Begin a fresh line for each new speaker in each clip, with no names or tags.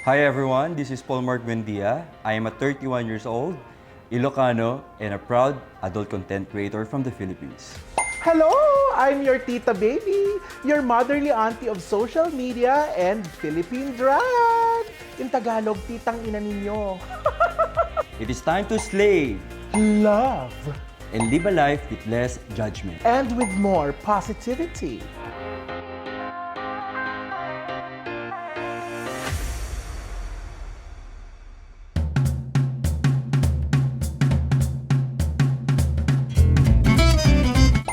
Hi everyone, this is Paul Mark Buendia. I am a 31 years old, Ilocano, and a proud adult content creator from the Philippines.
Hello! I'm your Tita Baby, your motherly auntie of social media and Philippine drag. In Tagalog, titang ina ninyo.
It is time to slay
Love
and live a life with less judgment.
and with more positivity.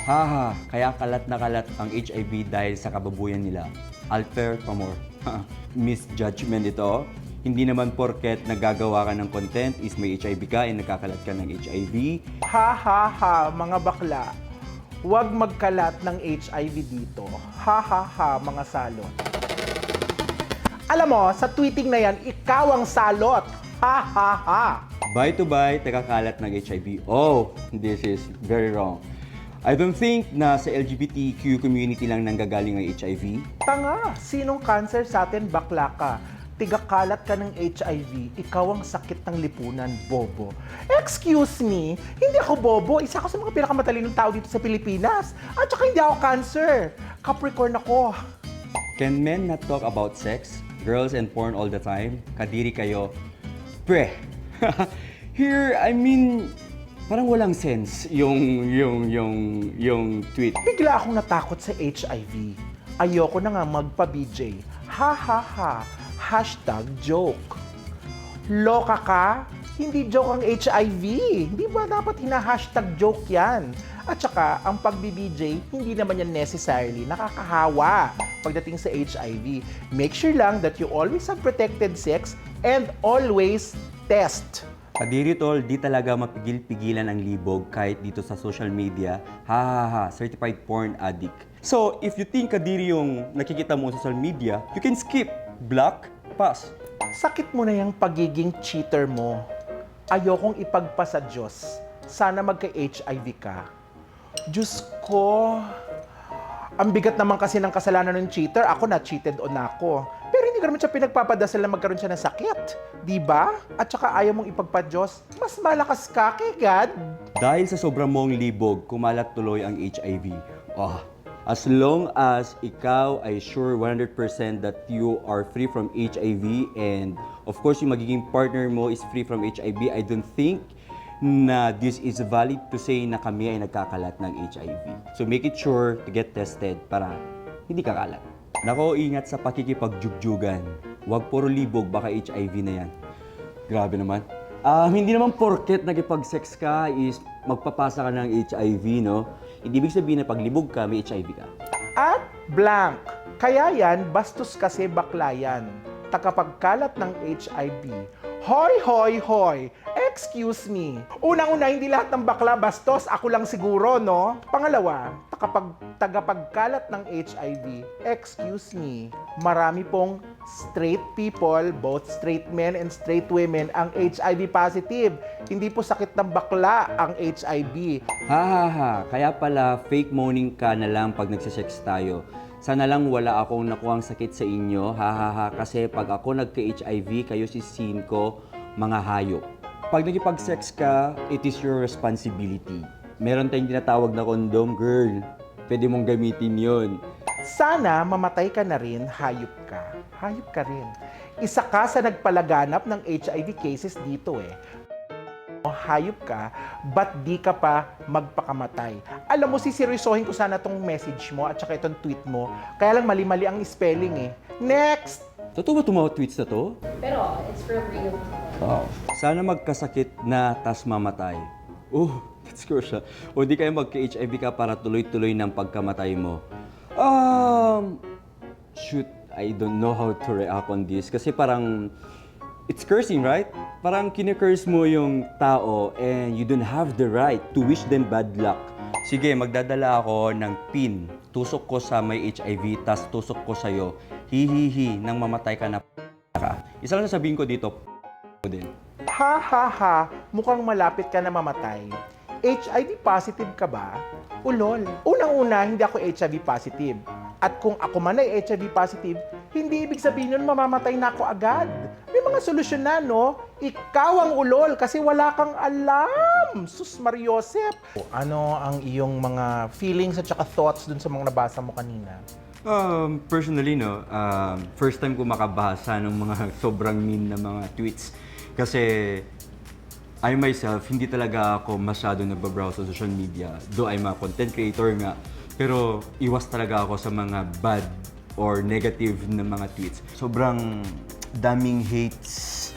Haha, kaya kalat na kalat ang HIV dahil sa kababuyan nila. Alper Pamor. Misjudgment ito. Hindi naman porket nagagawa ka ng content is may HIV ka and nagkakalat ka ng HIV.
Ha ha ha, mga bakla. Huwag magkalat ng HIV dito. Ha ha ha, mga salot. Alam mo, sa tweeting na yan, ikaw ang salot. Ha ha ha.
Bye to bye, nagkakalat ng HIV. Oh, this is very wrong. I don't think na sa LGBTQ community lang nanggagaling ang HIV.
Tanga, sinong cancer sa atin, bakla ka? Tigakalat ka ng HIV, ikaw ang sakit ng lipunan, bobo. Excuse me, hindi ako bobo, isa ako sa mga pinakamatalinong tao dito sa Pilipinas. At saka hindi ako cancer, Capricorn ako.
Can men not talk about sex, girls and porn all the time? Kadiri kayo. Pre. Here, I mean, parang walang sense yung tweet.
Bigla akong natakot sa HIV. Ayoko na nga magpa-BJ. Ha ha ha. Hashtag joke. Loka ka? Hindi joke ang HIV. Hindi ba dapat hina-hashtag joke yan? At saka, ang pag-BJ, hindi naman yan necessarily nakakahawa pagdating sa HIV. Make sure lang that you always have protected sex and always test.
Kadiri tol, di talaga mapigil-pigilan ang libog kahit dito sa social media. Ha ha ha, certified porn addict. So, if you think kadiri yung nakikita mo sa social media, you can skip, block, pass.
Sakit mo na yung pagiging cheater mo. Ayokong ipagpasa Diyos. Sana magka-HIV ka. Diyos ko, ang bigat naman kasi ng kasalanan ng cheater. Ako na-cheated on ako. Pero hindi ko naman siya pinagpapadasal na magkaroon siya ng sakit. Di ba? At saka ayaw mong ipagpa-Diyos, mas malakas ka kay God.
Dahil sa sobrang mong libog, kumalat tuloy ang HIV. As long as ikaw ay sure 100% that you are free from HIV and of course yung magiging partner mo is free from HIV, I don't think na this is valid to say na kami ay nagkakalat ng HIV. So make it sure to get tested para hindi kakalat. Nako, ingat sa pakikipagjugjugan. Huwag puro libog, baka HIV na yan. Grabe naman. Hindi naman porket nagipag-sex ka is magpapasa ka ng HIV, no? Hindi ibig sabihin na paglibog ka, may HIV ka.
At blank. Kaya yan, bastos kasi bakla yan. Takapagkalat ng HIV. Hoy, hoy, hoy! Excuse me. Unang-una, hindi lahat ng bakla bastos. Ako lang siguro, no? Pangalawa, tagapagkalat ng HIV. Excuse me. Marami pong straight people, both straight men and straight women, ang HIV positive. Hindi po sakit ng bakla ang HIV.
Ha ha ha, kaya pala fake moaning ka na lang pag nagsisex tayo. Sana lang wala akong nakuhang sakit sa inyo, ha ha ha, kasi pag ako nagka-HIV, kayo sisihin ko, mga hayop. Pag nagipag-sex ka, it is your responsibility. Meron tayong tinatawag na kondom, girl. Pwede mong gamitin yon.
Sana mamatay ka na rin, hayop ka. Hayop ka rin. Isa ka sa nagpalaganap ng HIV cases dito eh. Hayop ka, ba't di ka pa magpakamatay? Alam mo, siseryosohin ko sana tong message mo at saka itong tweet mo. Kaya lang mali-mali ang spelling eh. Next!
Totoo ba itong mga tweets na to?
Pero it's for real.
Wow. Sana magkasakit na tas mamatay. That's crucial. O di kayo magka-HIV ka para tuloy-tuloy ng pagkamatay mo. Shoot, I don't know how to react on this. Kasi parang, it's cursing, right? Parang kine-curse mo yung tao and you don't have the right to wish them bad luck. Sige, magdadala ako ng pin. Tusok ko sa may HIV, tas tusok ko sa'yo. Hihihi, nang mamatay ka na ka. Isa lang sasabihin ko dito, din.
Ha ha ha, mukhang malapit ka na mamatay. HIV positive ka ba? Ulol. Unang-una, hindi ako HIV positive. At kung ako man ay HIV positive, hindi ibig sabihin nun mamamatay na ako agad. May mga solusyon na, no? Ikaw ang ulol kasi wala kang alam. Sus Mariosep. Ano ang iyong mga feelings at saka thoughts dun sa mga nabasa mo kanina?
Personally, no, first time ko makabasa ng mga sobrang mean na mga tweets. Kasi I myself, hindi talaga ako masyado nagbabrowse sa social media. Though I'm a content creator nga. Pero iwas talaga ako sa mga bad or negative na mga tweets. Sobrang daming hates.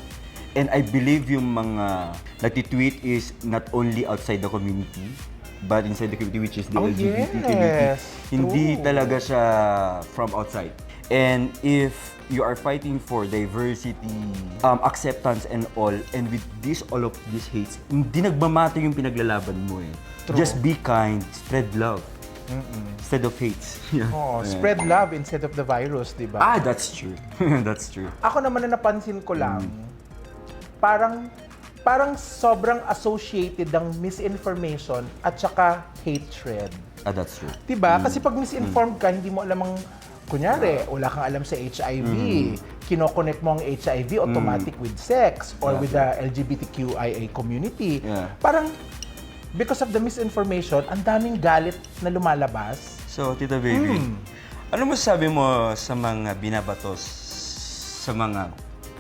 And I believe yung mga nagtitweet is not only outside the community, but inside the community, which is the
Oh,
LGBT
yes.
community. Hindi
True.
talaga siya from outside. And if you are fighting for diversity, acceptance and all, and with all of these hates, hindi nagmamatter yung pinaglalaban mo eh.
True.
Just be kind, spread love. Instead of hates. Yeah.
Oh,
Yeah.
spread love instead of the virus, di ba?
Ah, that's true. That's true.
Ako naman na napansin ko lang, parang sobrang associated ang misinformation at saka hatred.
Ah, that's true.
Diba? Kasi pag misinformed ka, hindi mo alam ang, kunyari, wala kang alam sa HIV, kinoconnect mo ang HIV automatic with sex or
Yeah.
with the LGBTQIA community.
Yeah.
Parang, because of the misinformation, ang daming galit na lumalabas.
So, Tita Baby, ano masasabi mo sa mga binabatos sa mga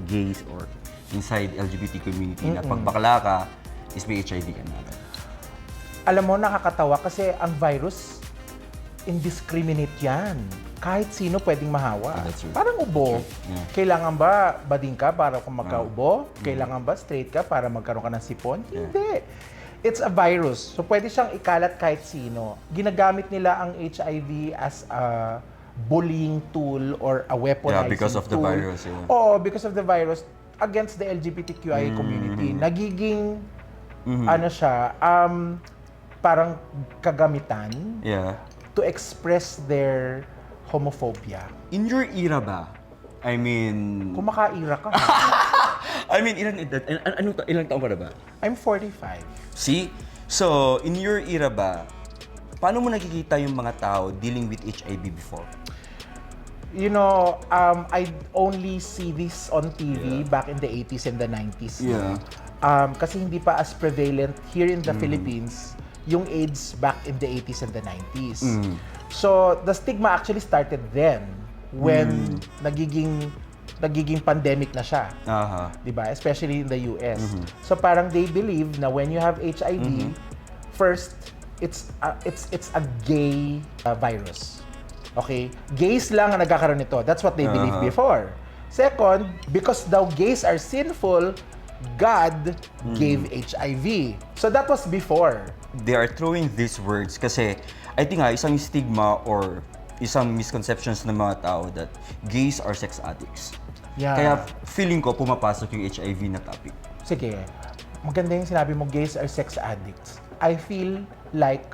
gays or inside LGBT community na pag bakla ka, is may HIV ka na?
Alam mo, nakakatawa kasi ang virus, indiscriminate yan. Kahit sino pwedeng mahawa.
That's true.
Parang ubo.
True. Yeah.
Kailangan ba bading ka para kung magkaubo? Kailangan ba straight ka para magkaroon ka ng sipon?
Yeah.
Hindi. It's a virus. So pwede siyang ikalat kahit sino. Ginagamit nila ang HIV as a bullying tool or a weaponizing
Yeah, because of the
tool.
virus, yeah.
Oo, because of the virus against the LGBTQIA community. Nagiging ano siya, parang kagamitan
Yeah.
to express their homophobia.
In your era ba? I mean...
Kumakaira ka.
I mean, ilang taon ka na ba?
I'm 45.
See? So, in your era ba, paano mo nakikita yung mga tao dealing with HIV before?
You know, I only see this on TV
Yeah.
back in the 80s and the 90s. no?
Yeah.
Kasi hindi pa as prevalent here in the Philippines yung AIDS back in the 80s and the 90s. So, the stigma actually started then when nagiging pandemic na siya.
Aha.
'Di ba? Especially in the US. So parang they believe na when you have HIV, first it's a gay virus. Okay? Gays lang ang nagkakaroon nito. That's what they believed before. Second, because daw gays are sinful, God gave HIV. So that was before.
They are throwing these words kasi I think isang stigma or isang misconceptions ng mga tao that gays are sex addicts.
Yeah.
Kaya feeling ko pumapasok yung HIV na topic.
Sige, maganda yung sinabi mo, gays are sex addicts. I feel like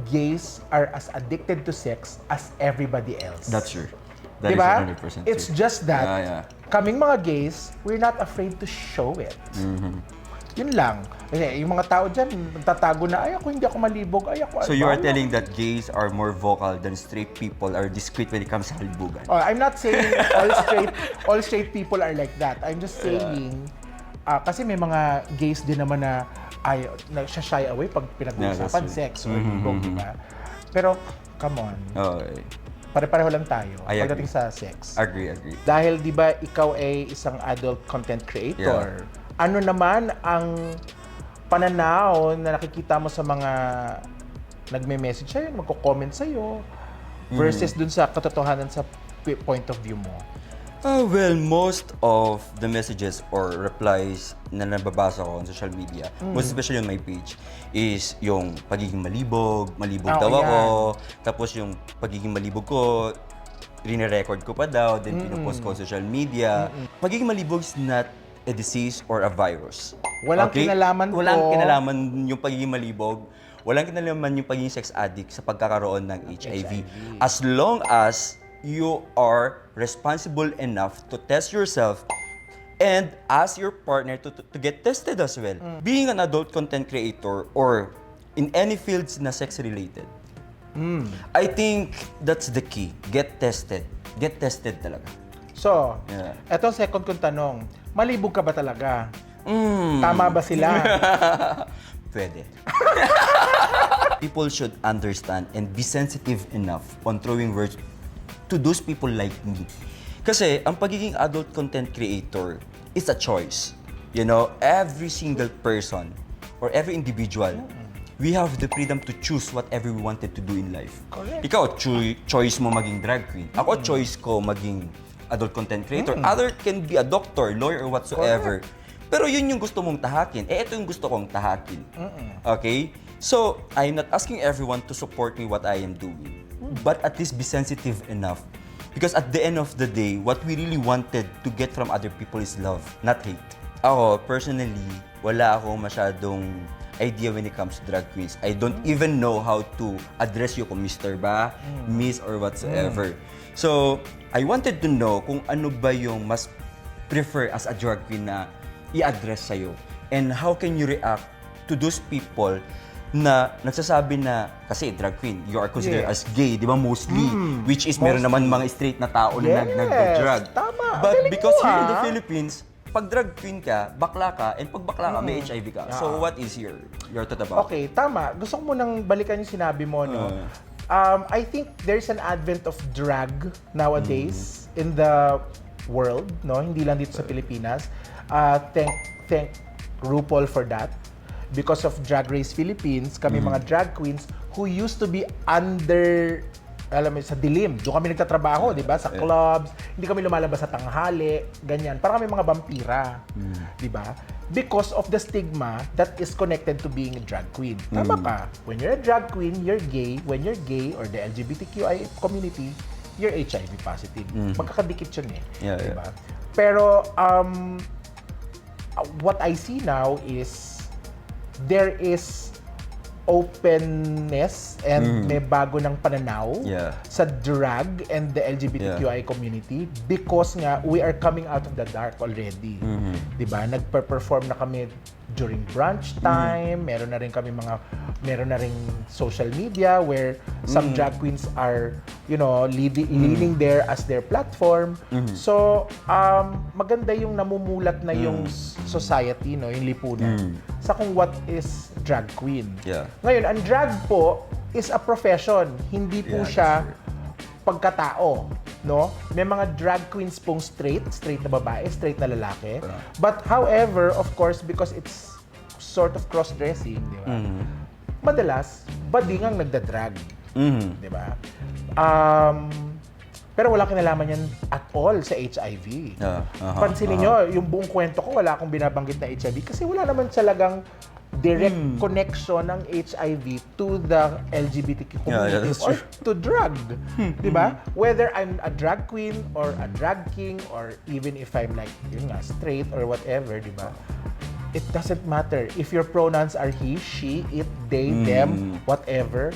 gays are as addicted to sex as everybody else.
That's true. That
Diba?
is 100%
It's
true.
just that,
Yeah.
kaming mga gays, we're not afraid to show it. Yun lang. Kasi yung mga tao dyan, nagtatago na, ay ako hindi ako malibog, ay ako...
So you are telling that gays are more vocal than straight people are discreet when it comes sa halibugan?
Oh, I'm not saying all straight people are like that. I'm just saying, kasi may mga gays din naman na shy away pag pinag-uusapan
true.
sex or libog, di ba? Pero, come on.
Okay.
Pare-pareho lang tayo
I
pagdating
agree.
sa sex.
Agree.
Dahil di ba ikaw ay isang adult content creator, ano naman ang pananaw na nakikita mo sa mga nagme-message sa'yo, magko-comment sa'yo, versus dun sa katotohanan sa point of view mo?
Well, most of the messages or replies na nababasa ko on social media, most especially on my page, is yung pagiging malibog daw
yan.
ako, tapos yung pagiging malibog ko, rine-record ko pa daw, then pinupost ko on social media. Pagiging malibog is not a disease or a virus.
Walang kinalaman
Walang
po.
kinalaman yung pagiging malibog. Walang kinalaman yung pagiging sex addict sa pagkakaroon ng HIV. As long as you are responsible enough to test yourself and ask your partner to get tested as well. Being an adult content creator or in any fields na sex-related, I think that's the key. Get tested. Get tested talaga.
So,
Yeah.
eto second kong tanong. Malibog ka ba talaga?
Mm.
Tama ba sila?
Pwede. People should understand and be sensitive enough on throwing words to those people like me. Kasi ang pagiging adult content creator is a choice. You know, every single person or every individual, we have the freedom to choose whatever we wanted to do in life.
Correct.
Ikaw, choice mo maging drag queen. Ako, choice ko maging adult content creator. Other can be a doctor, lawyer, or whatsoever. Pero yun yung gusto mong tahakin. Ito yung gusto kong tahakin. Okay? So, I'm not asking everyone to support me what I am doing. But at least be sensitive enough. Because at the end of the day, what we really wanted to get from other people is love, not hate. Ako, personally, wala akong masyadong idea when it comes to drag queens. I don't even know how to address you kung Mr. ba, Miss, or whatsoever. So, I wanted to know kung ano ba yung mas prefer as a drag queen na i-address sa'yo. And how can you react to those people na nagsasabi na, kasi drag queen, you are considered as gay, di ba, mostly. Which is, meron naman mga straight na tao na nag-drag.
Tama.
But
Galing
because
mo,
here in the
ha?
Philippines, pag drag queen ka, bakla ka, and pag bakla ka, may HIV ka. So what is your thought about?
Okay, tama. Gusto ko munang balikan yung sinabi mo, no? I think there's an advent of drag nowadays in the world, no? Hindi lang dito sa Pilipinas. Thank RuPaul for that. Because of Drag Race Philippines, kami mga drag queens who used to be under, alam mo, sa dilim. Doon kami nagtatrabaho, di ba? Sa clubs, hindi kami lumalabas sa tanghali, ganyan. Parang kami mga vampira, di ba? Because of the stigma that is connected to being a drag queen. Tama ka. When you're a drag queen, you're gay. When you're gay or the LGBTQI community, you're HIV positive. Magkakadikit yun eh.
Yeah,
di ba? Pero, what I see now is there is openness and may bago ng pananaw sa drag and the LGBTQI community because nga we are coming out of the dark already. 'Di ba? Nagpe-perform na kami during brunch time, meron na ring social media where some drag queens are, you know, leading there as their platform. So, maganda yung namumulat na yung society, no, yung lipunan sa kung what is drag queen. Ngayon, ang drag po is a profession, hindi po siya pagkatao, no? May mga drag queens pong straight na babae, straight na lalaki. But however, of course, because it's sort of cross-dressing, di ba? Madalas, bading ang nagda-drag. Di ba? Pero wala kinalaman yan at all sa HIV. Pansinin nyo, yung buong kwento ko, wala akong binabanggit na HIV kasi wala naman talagang direct connection ng HIV to the LGBTQ community or to drug. Diba? Whether I'm a drag queen or a drag king or even if I'm like, yun nga, straight or whatever, diba? It doesn't matter. If your pronouns are he, she, it, they, them, whatever,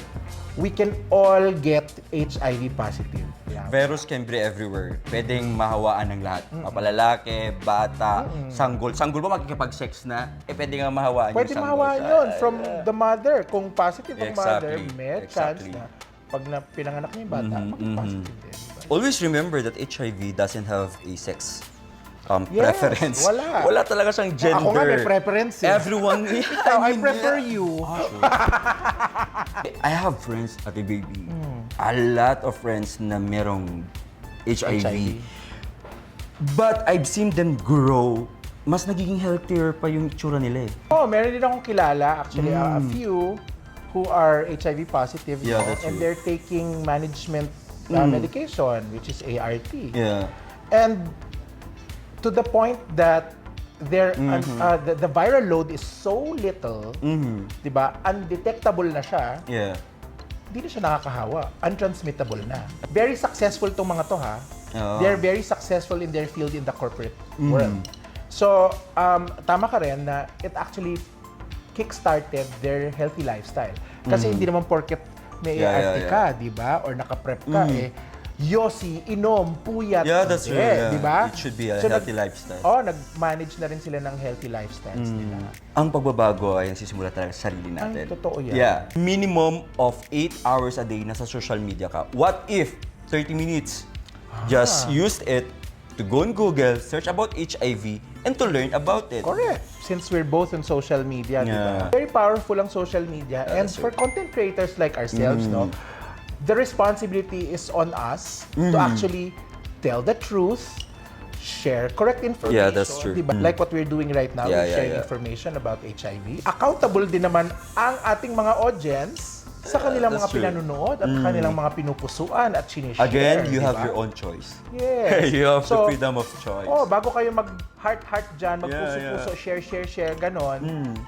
we can all get HIV positive.
Virus can be everywhere. Pwedeng mahawaan ng lahat. Mapalalaki, bata, sanggol. Sanggol ba makikipag-sex na? Pwede nga mahawaan
Pwede
yung sanggol.
mahawaan yun from the mother. Kung positive ang mother,
Exactly.
may chance na pag pinanganak niya yung bata, maging positive din.
Always remember that HIV doesn't have a sex
Yes,
preference.
wala.
Wala talaga siyang gender.
Ako nga may preference eh.
Everyone,
I prefer you.
I have friends, Ate Baby. A lot of friends na merong HIV. But I've seen them grow. Mas nagiging healthier pa yung itsura nila eh.
Oh, meron din akong kilala, actually, a few who are HIV positive,
Yeah,
no?
that's
And
true.
they're taking management medication, which is ART.
Yeah.
And to the point that the viral load is so little, di ba, undetectable na siya,
Yeah.
hindi na siya nakakahawa. Untransmittable na. Very successful tong mga to, ha?
Oo.
They're very successful in their field in the corporate world. So, tama ka rin na it actually kick-started their healthy lifestyle. Kasi hindi naman porket may ART ka, di ba? Or naka-prep ka, yosi, inom, puyat.
Yeah, that's true. Yeah.
Di ba?
It should be a healthy lifestyle.
Nag-manage na rin sila ng healthy lifestyles nila.
Ang pagbabago ay nasisimula talaga sa sarili natin.
Ay, totoo yan.
Yeah. Minimum of 8 hours a day nasa social media ka. What if 30 minutes just used it to go on Google, search about HIV, and to learn about it.
Correct. Since we're both on social media, di ba?
Yeah.
Very powerful ang social media. And
That's
for content creators like ourselves, no, the responsibility is on us to actually tell the truth, share correct information.
Yeah, that's true.
Diba? Like what we're doing right now,
Yeah,
we're
yeah,
sharing
yeah.
information about HIV. Accountable din naman ang ating mga audience sa kanilang mga
that's true.
pinanonood at kanilang mga pinupusuan at sinishare.
Again, you have
diba?
your own choice.
Yes.
You have
So,
the freedom of choice.
Oh, bago kayo mag-heart-heart dyan, magpuso-puso,
Yeah,
share, ganon,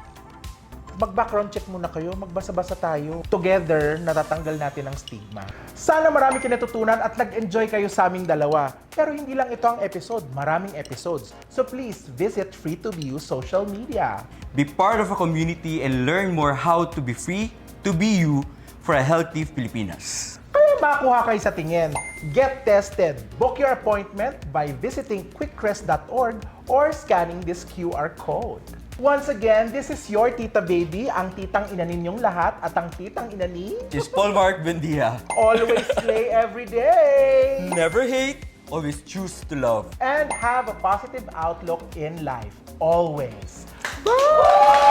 mag-background check muna kayo, magbasa-basa tayo. Together, natatanggal natin ang stigma. Sana marami kayo natutunan at nag-enjoy kayo sa aming dalawa. Pero hindi lang ito ang episode, maraming episodes. So please, visit Free2View social media.
Be part of a community and learn more how to be free, to be you, for a healthy Pilipinas.
Kaya makuha kayo sa tingin. Get tested. Book your appointment by visiting quickrest.org or scanning this QR code. Once again, this is your Tita Baby, ang titang ina ninyong lahat at ang titang ina ni...
Is Paul Mark Bendia.
Always slay every day!
Never hate, always choose to love.
And have a positive outlook in life. Always. Bye!